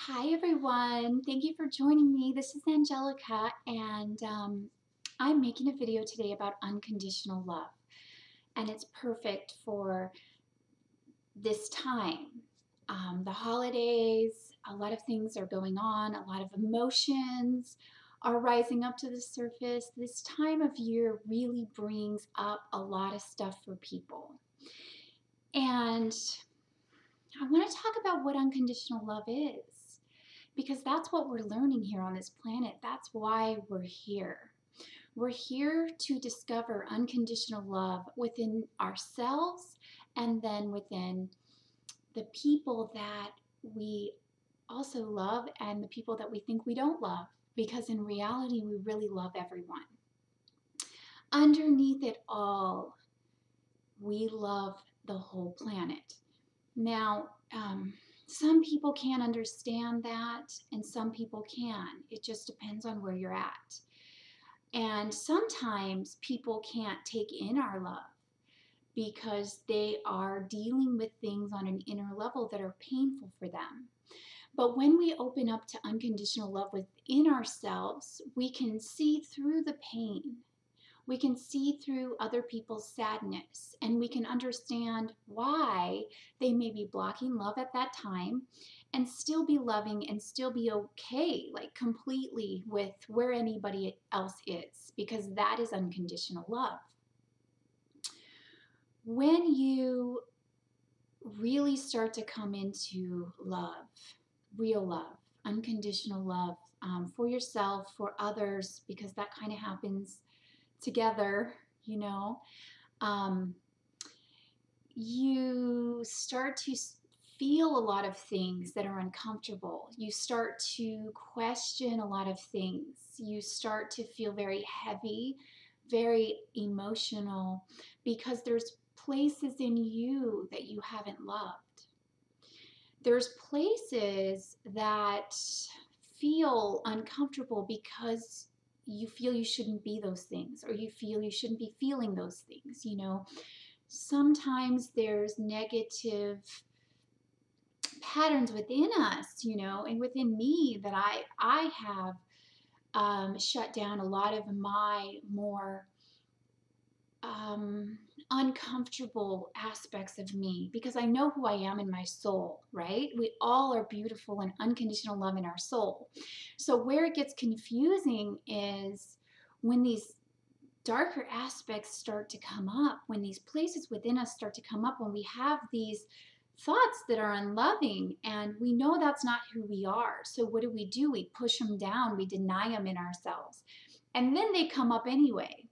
Hi, everyone. Thank you for joining me. This is Angelica, and I'm making a video today about unconditional love. And it's perfect for this time. The holidays, a lot of things are going on, a lot of emotions are rising up to the surface. This time of year really brings up a lot of stuff for people. And I want to talk about what unconditional love is, because that's what we're learning here on this planet. That's why we're here. We're here to discover unconditional love within ourselves and then within the people that we also love and the people that we think we don't love, because in reality, we really love everyone. Underneath it all, we love the whole planet. Now, some people can't understand that, and some people can. It just depends on where you're at. And sometimes people can't take in our love because they are dealing with things on an inner level that are painful for them. But when we open up to unconditional love within ourselves, we can see through the pain. We can see through other people's sadness, and we can understand why they may be blocking love at that time and still be loving and still be okay, like completely with where anybody else is, because that is unconditional love. When you really start to come into love, real love, unconditional love, for yourself, for others, because that kind of happens together, um, you start to feel a lot of things that are uncomfortable. You start to question a lot of things. You start to feel very heavy, very emotional, because there's places in you that you haven't loved. There's places that feel uncomfortable because you feel you shouldn't be those things, or you feel you shouldn't be feeling those things. Sometimes there's negative patterns within us, and within me, that I have shut down a lot of my more uncomfortable aspects of me, because I know who I am in my soul, right? We all are beautiful and unconditional love in our soul. So where it gets confusing is when these darker aspects start to come up, when these places within us start to come up, when we have these thoughts that are unloving, and we know that's not who we are. So what do? We push them down, we deny them in ourselves. And then they come up anyway,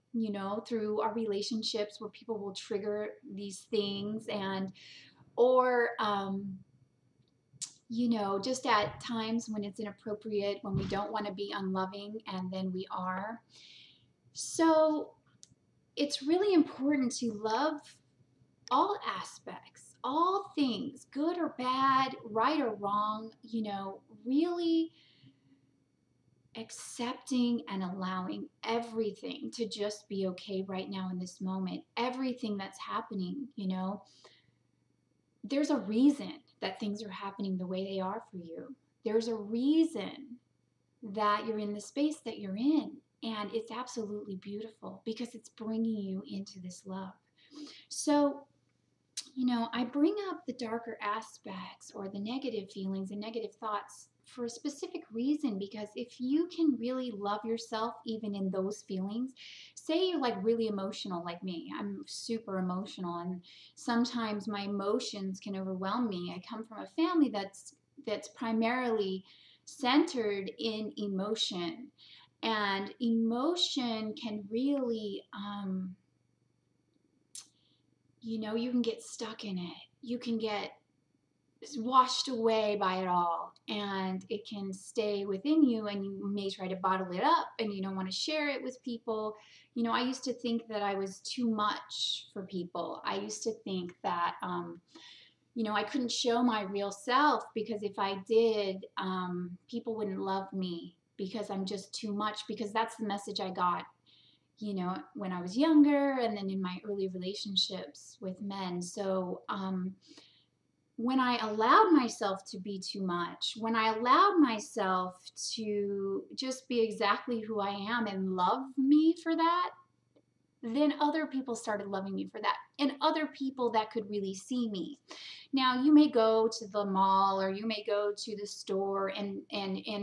through our relationships, where people will trigger these things, or just at times when it's inappropriate, when we don't want to be unloving, and then we are. So it's really important to love all aspects, all things, good or bad, right or wrong, really accepting and allowing everything to just be okay right now in this moment. Everything that's happening, there's a reason that things are happening the way they are for you. There's a reason that you're in the space that you're in. And it's absolutely beautiful because it's bringing you into this love. So, I bring up the darker aspects or the negative feelings and negative thoughts for a specific reason, because if you can really love yourself even in those feelings, say you're like really emotional like me. I'm super emotional, and sometimes my emotions can overwhelm me. I come from a family that's primarily centered in emotion, and emotion can really you can get stuck in it. You can get washed away by it all, and it can stay within you, and you may try to bottle it up, and you don't want to share it with people. I used to think that I was too much for people. I used to think that I couldn't show my real self, because if I did, people wouldn't love me because I'm just too much, because that's the message I got when I was younger, and then in my early relationships with men. So when I allowed myself to be too much, when I allowed myself to just be exactly who I am and love me for that, then other people started loving me for that, and other people that could really see me. Now, you may go to the mall or you may go to the store, and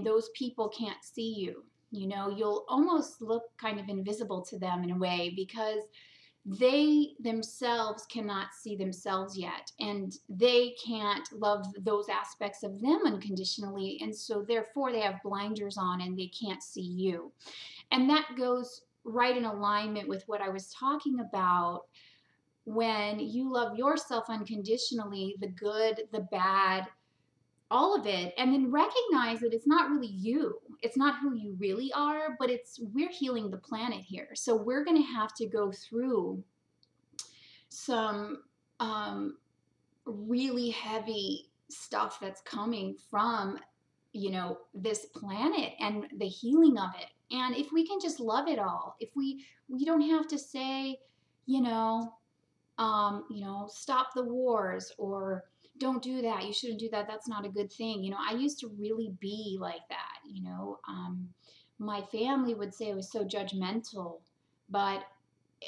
those people can't see you. You know, you'll almost look kind of invisible to them in a way, because they themselves cannot see themselves yet, and they can't love those aspects of them unconditionally, and so therefore they have blinders on and they can't see you. And that goes right in alignment with what I was talking about. When you love yourself unconditionally, the good, the bad, all of it, and then recognize that it's not really you. It's not who you really are, but we're healing the planet here. So we're going to have to go through some really heavy stuff that's coming from, this planet and the healing of it. And if we can just love it all, if we don't have to say, you know, stop the wars, or don't do that, you shouldn't do that, that's not a good thing. I used to really be like that. My family would say I was so judgmental, but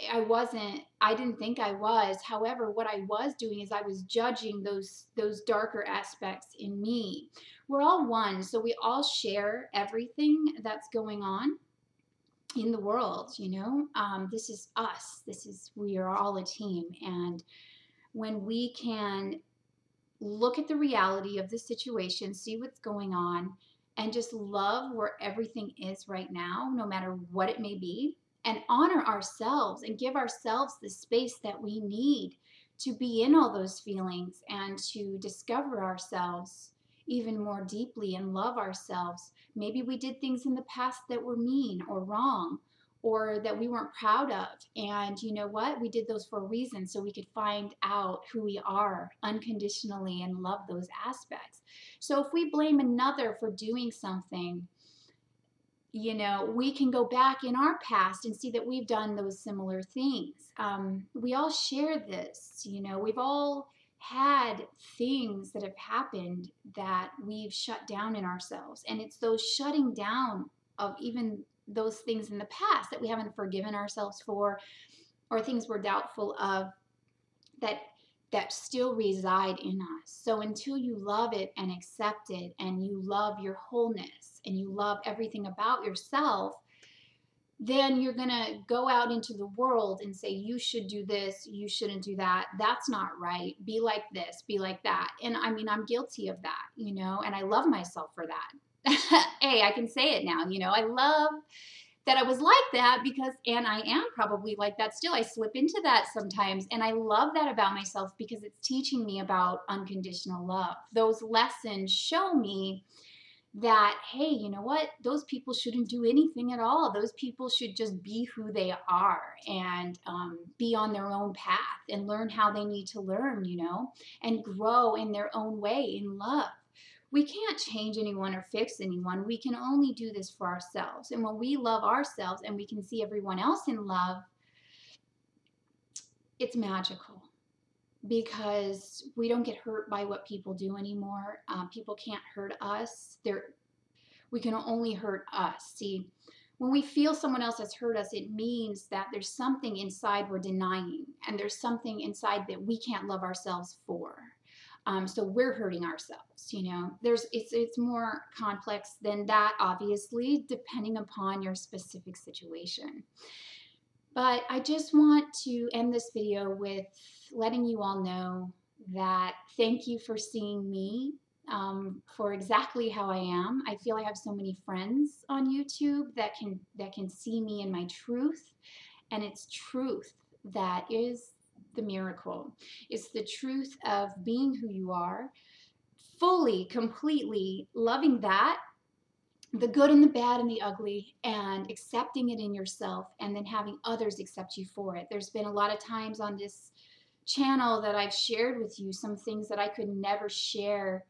I didn't think I was. However, what I was doing is I was judging those darker aspects in me. We're all one, so we all share everything that's going on in the world. This is us. We are all a team. And when we can look at the reality of the situation, see what's going on, and just love where everything is right now, no matter what it may be, and honor ourselves and give ourselves the space that we need to be in all those feelings and to discover ourselves even more deeply and love ourselves. Maybe we did things in the past that were mean or wrong, or that we weren't proud of. And you know what? We did those for a reason, so we could find out who we are unconditionally and love those aspects. So if we blame another for doing something, we can go back in our past and see that we've done those similar things. We all share this. We've all had things that have happened that we've shut down in ourselves. And it's those shutting down of even those things in the past that we haven't forgiven ourselves for, or things we're doubtful of, that still reside in us. So until you love it and accept it, and you love your wholeness, and you love everything about yourself, then you're going to go out into the world and say, you should do this, you shouldn't do that, that's not right, be like this, be like that. And I mean, I'm guilty of that, and I love myself for that. Hey, I can say it now, I love that I was like that, and I am probably like that still. I slip into that sometimes, and I love that about myself because it's teaching me about unconditional love. Those lessons show me that, hey, you know what? Those people shouldn't do anything at all. Those people should just be who they are, and be on their own path and learn how they need to learn, and grow in their own way in love. We can't change anyone or fix anyone. We can only do this for ourselves. And when we love ourselves and we can see everyone else in love, it's magical, because we don't get hurt by what people do anymore. People can't hurt us. We can only hurt us. See, when we feel someone else has hurt us, it means that there's something inside we're denying, and there's something inside that we can't love ourselves for. So we're hurting ourselves. It's more complex than that, obviously, depending upon your specific situation. But I just want to end this video with letting you all know that thank you for seeing me for exactly how I am. I feel I have so many friends on YouTube that can see me in my truth, and it's truth that is the miracle. It's the truth of being who you are, fully, completely loving that, the good and the bad and the ugly, and accepting it in yourself, and then having others accept you for it. There's been a lot of times on this channel that I've shared with you some things that I could never share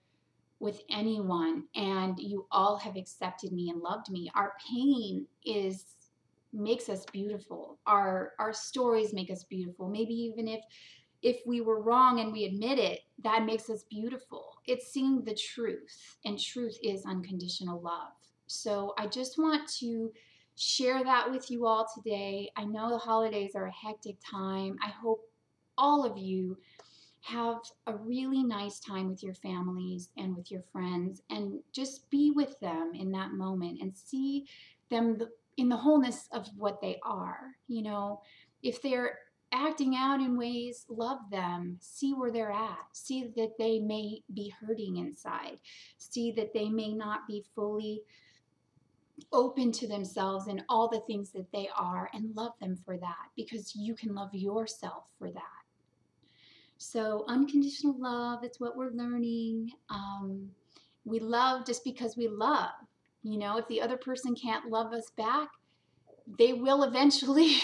with anyone, and you all have accepted me and loved me. Our pain makes us beautiful. Our stories make us beautiful. Maybe even if if we were wrong and we admit it, that makes us beautiful. It's seeing the truth, and truth is unconditional love. So I just want to share that with you all today. I know the holidays are a hectic time. I hope all of you have a really nice time with your families and with your friends, and just be with them in that moment and see them in the wholeness of what they are. You know, if they're acting out in ways, love them, see where they're at, see that they may be hurting inside, see that they may not be fully open to themselves and all the things that they are, and love them for that, because you can love yourself for that. So unconditional love, it's what we're learning. We love just because we love. You know, if the other person can't love us back, they will eventually,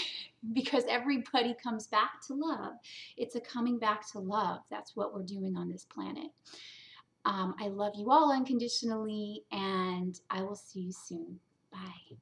because everybody comes back to love. It's a coming back to love. That's what we're doing on this planet. I love you all unconditionally, and I will see you soon. Bye.